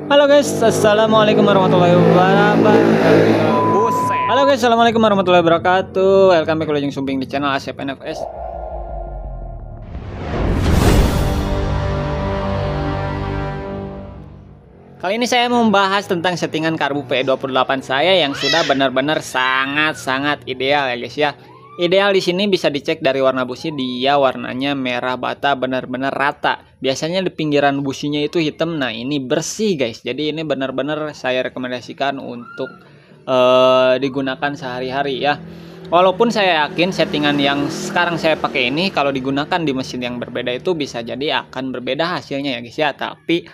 Halo guys, assalamualaikum warahmatullahi wabarakatuh. Halo guys, assalamualaikum warahmatullahi wabarakatuh. Welcome back to Lejeng Sumbing di channel Asep NFS. Kali ini saya mau membahas tentang settingan karbu PE28 saya yang sudah benar-benar sangat ideal ya guys ya. Ideal di sini bisa dicek dari warna busi, dia warnanya merah bata, benar-benar rata. Biasanya di pinggiran businya itu hitam, nah ini bersih guys. Jadi ini benar-benar saya rekomendasikan untuk digunakan sehari-hari ya. Walaupun saya yakin settingan yang sekarang saya pakai ini kalau digunakan di mesin yang berbeda itu bisa jadi akan berbeda hasilnya ya guys ya. Tapi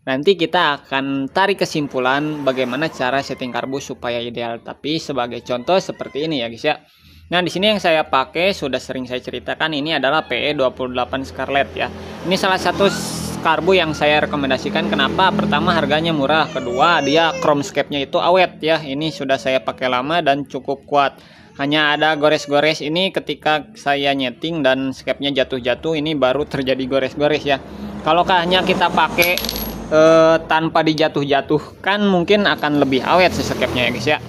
nanti kita akan tarik kesimpulan bagaimana cara setting karbu supaya ideal. Tapi sebagai contoh seperti ini ya guys ya. Nah, di sini yang saya pakai sudah sering saya ceritakan, ini adalah PE28 Scarlet ya. Ini salah satu karbu yang saya rekomendasikan. Kenapa? Pertama, harganya murah. Kedua, dia chrome scape-nya itu awet ya. Ini sudah saya pakai lama dan cukup kuat. Hanya ada gores-gores ini ketika saya nyeting dan scape-nya jatuh-jatuh, ini baru terjadi gores-gores ya. Kalau hanya kita pakai tanpa dijatuh-jatuhkan, mungkin akan lebih awet si scape-nya ya guys ya.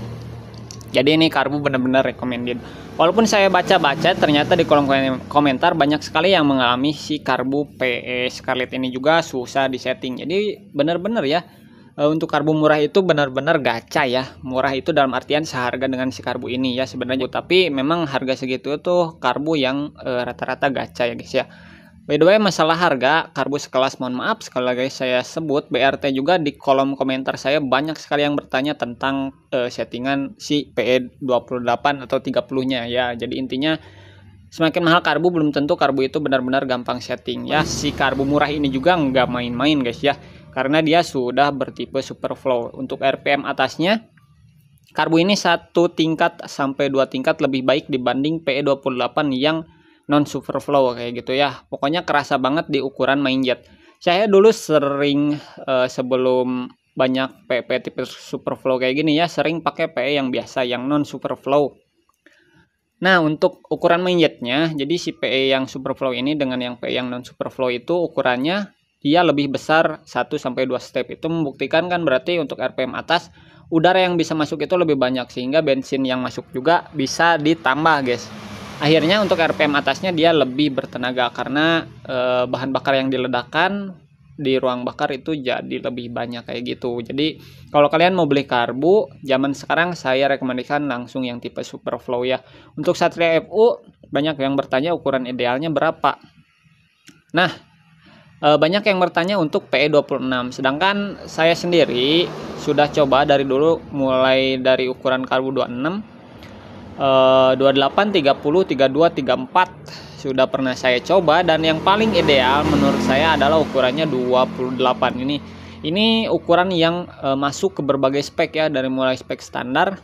Jadi ini karbu benar-benar recommended. Walaupun saya baca-baca ternyata di kolom komentar banyak sekali yang mengalami si karbu PE Scarlet ini juga susah disetting. Jadi benar-benar ya untuk karbu murah itu benar-benar gacha ya. Murah itu dalam artian seharga dengan si karbu ini ya sebenarnya. Tapi memang harga segitu tuh karbu yang rata-rata gacha ya guys ya. By the way, masalah harga karbu sekelas, mohon maaf sekali lagi saya sebut BRT juga. Di kolom komentar saya banyak sekali yang bertanya tentang settingan si PE28 atau 30-nya ya. Jadi intinya semakin mahal karbu belum tentu karbu itu benar-benar gampang setting ya. Si karbu murah ini juga nggak main-main guys ya, karena dia sudah bertipe superflow. Untuk RPM atasnya karbu ini 1 tingkat sampai 2 tingkat lebih baik dibanding PE28 yang non superflow kayak gitu ya. Pokoknya kerasa banget di ukuran main jet. Saya dulu sering sebelum banyak PE tipe superflow kayak gini ya, sering pakai PE yang biasa, yang non superflow. Nah, untuk ukuran main jetnya, jadi si PE yang superflow ini dengan yang PE yang non superflow itu ukurannya dia lebih besar 1 sampai 2 step. Itu membuktikan kan berarti untuk RPM atas udara yang bisa masuk itu lebih banyak, sehingga bensin yang masuk juga bisa ditambah guys. Akhirnya untuk RPM atasnya dia lebih bertenaga karena bahan bakar yang diledakkan di ruang bakar itu jadi lebih banyak kayak gitu. Jadi kalau kalian mau beli karbu zaman sekarang, saya rekomendasikan langsung yang tipe superflow ya. Untuk Satria FU banyak yang bertanya ukuran idealnya berapa. Nah, banyak yang bertanya untuk PE26. Sedangkan saya sendiri sudah coba dari dulu, mulai dari ukuran karbu 26, 28, 30, 32, 34 sudah pernah saya coba, dan yang paling ideal menurut saya adalah ukurannya 28 ini. Ini ukuran yang masuk ke berbagai spek ya, dari mulai spek standar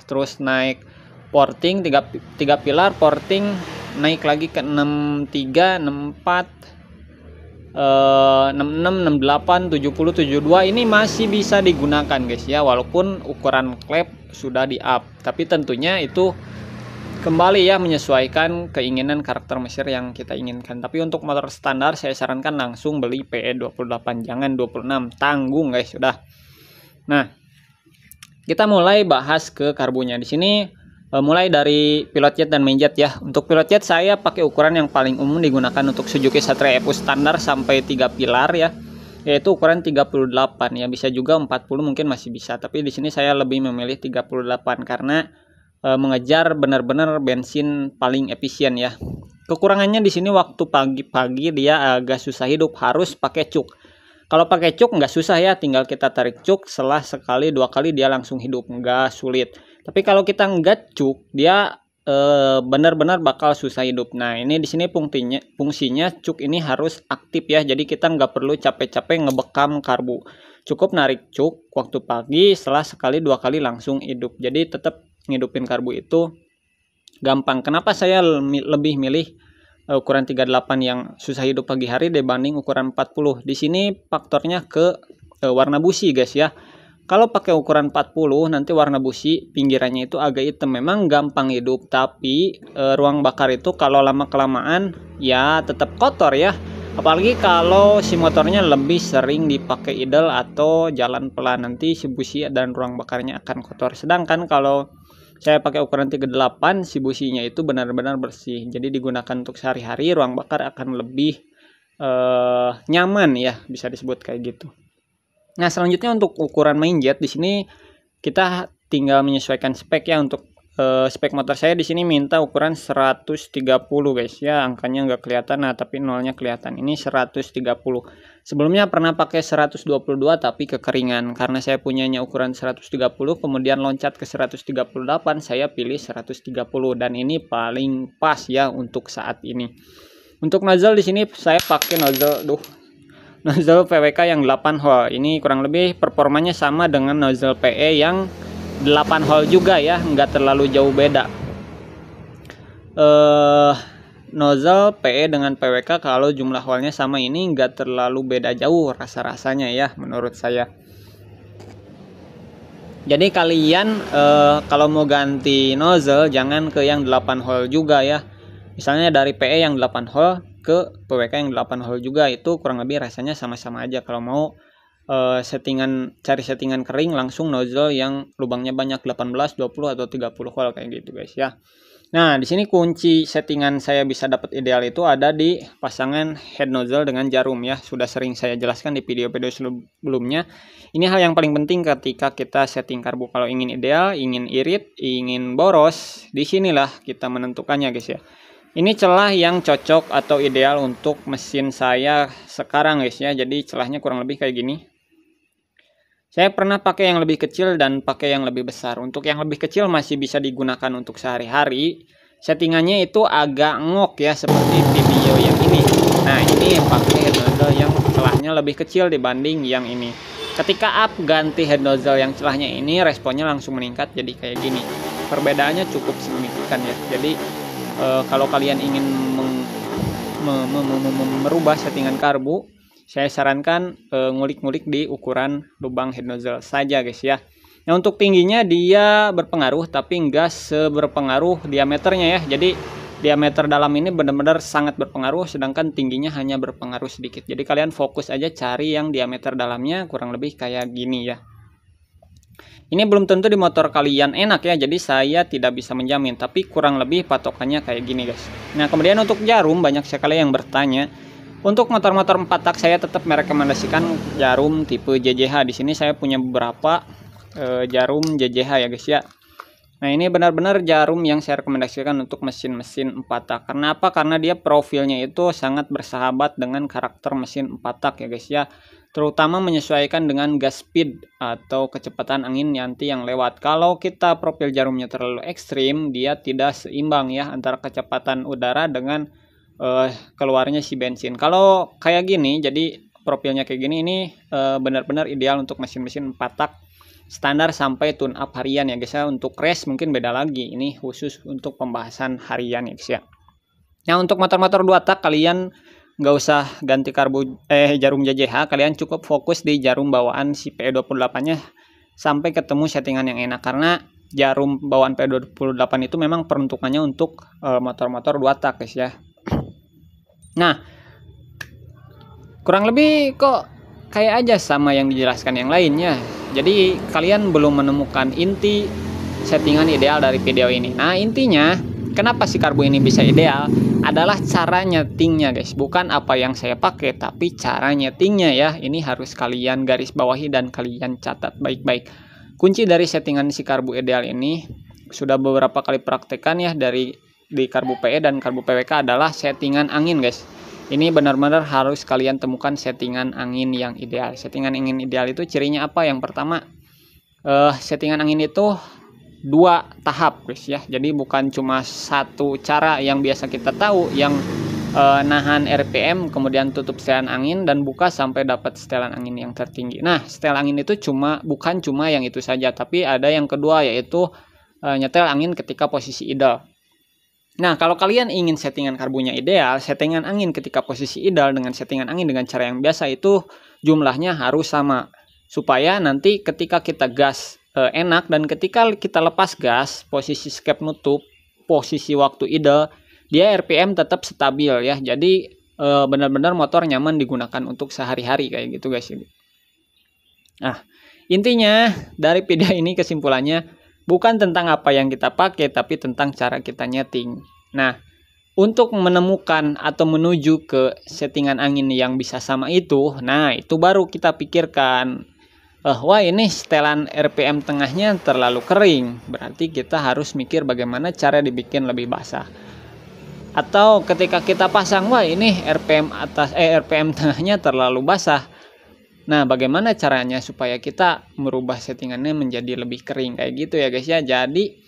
terus naik porting 3 pilar, porting naik lagi ke 63, 64, 66, 68, 70, 72 ini masih bisa digunakan guys ya, walaupun ukuran klep sudah di up. Tapi tentunya itu kembali ya menyesuaikan keinginan karakter mesin yang kita inginkan. Tapi untuk motor standar saya sarankan langsung beli PE28, jangan 26, tanggung guys sudah. Nah, kita mulai bahas ke karbunya. Di sini mulai dari pilot jet dan main jet ya. Untuk pilot jet saya pakai ukuran yang paling umum digunakan untuk Suzuki Satria FU standar sampai 3 pilar ya, yaitu ukuran 38 ya. Bisa juga 40 mungkin masih bisa, tapi di sini saya lebih memilih 38 karena mengejar benar-benar bensin paling efisien ya. Kekurangannya di sini waktu pagi-pagi dia agak susah hidup, harus pakai cuk. Kalau pakai cuk nggak susah ya, tinggal kita tarik cuk, setelah sekali 2 kali dia langsung hidup, nggak sulit. Tapi kalau kita nggak cuk, dia benar-benar bakal susah hidup. Nah, ini di sini fungsinya cuk ini harus aktif ya. Jadi kita nggak perlu capek-capek ngebekam karbu. Cukup narik cuk waktu pagi, setelah sekali 2 kali langsung hidup. Jadi tetap ngidupin karbu itu gampang. Kenapa saya lebih milih ukuran 38 yang susah hidup pagi hari dibanding ukuran 40? Di sini faktornya ke warna busi guys ya. Kalau pakai ukuran 40 nanti warna busi pinggirannya itu agak hitam, memang gampang hidup, tapi ruang bakar itu kalau lama kelamaan ya tetap kotor ya. Apalagi kalau si motornya lebih sering dipakai idle atau jalan pelan, nanti si busi dan ruang bakarnya akan kotor. Sedangkan kalau saya pakai ukuran 38, si businya itu benar-benar bersih. Jadi digunakan untuk sehari-hari, ruang bakar akan lebih nyaman ya, bisa disebut kayak gitu. Nah, selanjutnya untuk ukuran main jet di sini kita tinggal menyesuaikan spek ya. Untuk spek motor saya di sini minta ukuran 130 guys ya, angkanya nggak kelihatan, nah tapi nolnya kelihatan. Ini 130. Sebelumnya pernah pakai 122 tapi kekeringan, karena saya punyanya ukuran 130 kemudian loncat ke 138, saya pilih 130 dan ini paling pas ya untuk saat ini. Untuk nozzle di sini saya pakai nozzle PWK yang 8 hole. Ini kurang lebih performanya sama dengan nozzle PE yang 8 hole juga ya, nggak terlalu jauh beda. Nozzle PE dengan PWK kalau jumlah hole-nya sama ini nggak terlalu beda jauh rasa-rasanya ya menurut saya. Jadi kalian kalau mau ganti nozzle jangan ke yang 8 hole juga ya. Misalnya dari PE yang 8 hole ke PWK yang 8 hole juga, itu kurang lebih rasanya sama-sama aja. Kalau mau cari settingan kering, langsung nozzle yang lubangnya banyak 18, 20 atau 30 hole kayak gitu guys ya. Nah, di sini kunci settingan saya bisa dapat ideal itu ada di pasangan head nozzle dengan jarum ya. Sudah sering saya jelaskan di video-video sebelumnya. Ini hal yang paling penting ketika kita setting karbu. Kalau ingin ideal, ingin irit, ingin boros, disinilah kita menentukannya guys ya. Ini celah yang cocok atau ideal untuk mesin saya sekarang guys ya. Jadi celahnya kurang lebih kayak gini. Saya pernah pakai yang lebih kecil dan pakai yang lebih besar. Untuk yang lebih kecil masih bisa digunakan untuk sehari-hari. Settingannya itu agak ngok ya, seperti video yang ini. Nah, ini pakai head nozzle yang celahnya lebih kecil dibanding yang ini. Ketika up ganti head nozzle yang celahnya ini, responnya langsung meningkat jadi kayak gini. Perbedaannya cukup signifikan ya. Jadi kalau kalian ingin merubah settingan karbu, saya sarankan ngulik-ngulik di ukuran lubang head nozzle saja guys ya. Nah, untuk tingginya dia berpengaruh tapi enggak seberpengaruh diameternya ya. Jadi diameter dalam ini benar-benar sangat berpengaruh, sedangkan tingginya hanya berpengaruh sedikit. Jadi kalian fokus aja cari yang diameter dalamnya kurang lebih kayak gini ya. Ini belum tentu di motor kalian enak ya, jadi saya tidak bisa menjamin, tapi kurang lebih patokannya kayak gini guys. Nah, kemudian untuk jarum banyak sekali yang bertanya. Untuk motor-motor 4 tak saya tetap merekomendasikan jarum tipe JJH. Di sini saya punya beberapa jarum JJH ya guys ya. Nah, ini benar-benar jarum yang saya rekomendasikan untuk mesin-mesin 4 tak. Karena apa? Karena dia profilnya itu sangat bersahabat dengan karakter mesin 4 tak ya guys ya. Terutama menyesuaikan dengan gas speed atau kecepatan angin nanti yang lewat. Kalau kita profil jarumnya terlalu ekstrim, dia tidak seimbang ya antara kecepatan udara dengan keluarnya si bensin. Kalau kayak gini, jadi profilnya kayak gini, ini benar-benar ideal untuk mesin-mesin 4 tak standar sampai tune up harian ya guys ya. Untuk race mungkin beda lagi, ini khusus untuk pembahasan harian ya guys ya. Nah, untuk motor-motor 2 tak kalian nggak usah ganti jarum JJH, kalian cukup fokus di jarum bawaan si PE28 nya sampai ketemu settingan yang enak. Karena jarum bawaan PE28 itu memang peruntukannya untuk motor-motor 2 tak guys ya. Nah, kurang lebih kok kayak aja sama yang dijelaskan yang lainnya. Jadi kalian belum menemukan inti settingan ideal dari video ini. Nah, intinya kenapa si karbu ini bisa ideal adalah cara nyetingnya guys. Bukan apa yang saya pakai, tapi cara nyetingnya ya. Ini harus kalian garis bawahi dan kalian catat baik-baik. Kunci dari settingan si karbu ideal ini sudah beberapa kali praktekan ya di karbu PE dan karbu PWK adalah settingan angin guys. Ini benar-benar harus kalian temukan settingan angin yang ideal. Settingan angin ideal itu cirinya apa? Yang pertama, settingan angin itu 2 tahap guys ya. Jadi bukan cuma satu cara yang biasa kita tahu, yang nahan RPM kemudian tutup setelan angin dan buka sampai dapat setelan angin yang tertinggi. Nah, setel angin itu bukan cuma yang itu saja, tapi ada yang kedua, yaitu nyetel angin ketika posisi idle. Nah, kalau kalian ingin settingan karbunya ideal, settingan angin ketika posisi ideal dengan settingan angin dengan cara yang biasa itu jumlahnya harus sama. Supaya nanti ketika kita gas enak, dan ketika kita lepas gas, posisi skep nutup, posisi waktu idle, dia RPM tetap stabil ya. Jadi benar-benar motor nyaman digunakan untuk sehari-hari kayak gitu guys. Nah, intinya dari video ini kesimpulannya bukan tentang apa yang kita pakai, tapi tentang cara kita nyeting. Nah, untuk menemukan atau menuju ke settingan angin yang bisa sama itu, nah itu baru kita pikirkan, wah ini setelan RPM tengahnya terlalu kering, berarti kita harus mikir bagaimana cara dibikin lebih basah. Atau ketika kita pasang, wah ini RPM tengahnya terlalu basah. Nah, bagaimana caranya supaya kita merubah settingannya menjadi lebih kering kayak gitu ya guys ya. Jadi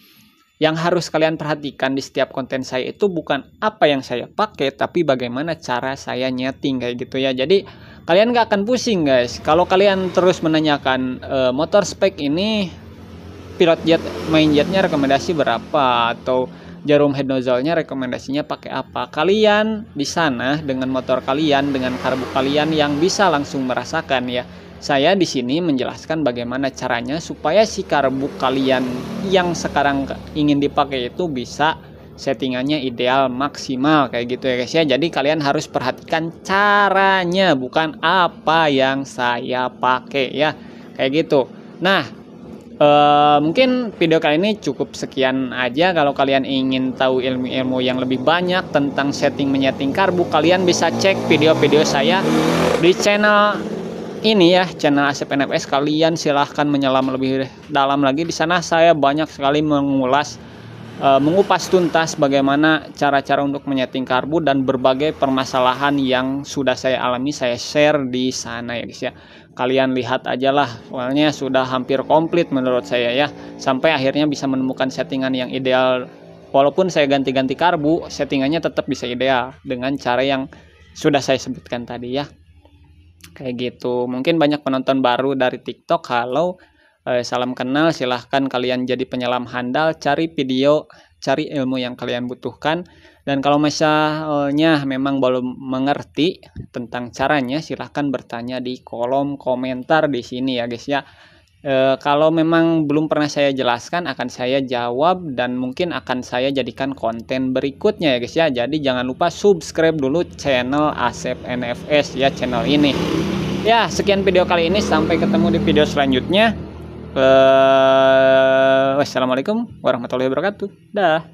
yang harus kalian perhatikan di setiap konten saya itu bukan apa yang saya pakai, tapi bagaimana cara saya nyeting kayak gitu ya. Jadi kalian gak akan pusing guys kalau kalian terus menanyakan motor spek ini pilot jet main jetnya rekomendasi berapa, atau jarum head nozzle-nya rekomendasinya pakai apa. Kalian di sana dengan motor kalian, dengan karbu kalian yang bisa langsung merasakan ya. Saya di sini menjelaskan bagaimana caranya supaya si karbu kalian yang sekarang ingin dipakai itu bisa settingannya ideal maksimal kayak gitu ya guys ya. Jadi kalian harus perhatikan caranya, bukan apa yang saya pakai ya, kayak gitu. Nah, mungkin video kali ini cukup sekian aja. Kalau kalian ingin tahu ilmu-ilmu yang lebih banyak tentang setting menyeting karbu, kalian bisa cek video-video saya di channel ini ya, channel Asep NFS. Kalian silahkan menyelam lebih dalam lagi. Di sana saya banyak sekali mengupas tuntas bagaimana cara-cara untuk menyeting karbu dan berbagai permasalahan yang sudah saya alami, saya share di sana ya guys ya. Kalian lihat aja lah, soalnya sudah hampir komplit menurut saya ya, sampai akhirnya bisa menemukan settingan yang ideal. Walaupun saya ganti-ganti karbu, settingannya tetap bisa ideal dengan cara yang sudah saya sebutkan tadi ya. Kayak gitu. Mungkin banyak penonton baru dari TikTok. Halo, salam kenal. Silahkan kalian jadi penyelam handal, cari video, cari ilmu yang kalian butuhkan. Dan kalau misalnya memang belum mengerti tentang caranya, silahkan bertanya di kolom komentar di sini ya guys ya. Kalau memang belum pernah saya jelaskan, akan saya jawab dan mungkin akan saya jadikan konten berikutnya ya guys ya. Jadi jangan lupa subscribe dulu channel Asep NFS ya, channel ini. Ya, sekian video kali ini, sampai ketemu di video selanjutnya. Wassalamualaikum warahmatullahi wabarakatuh. Dah.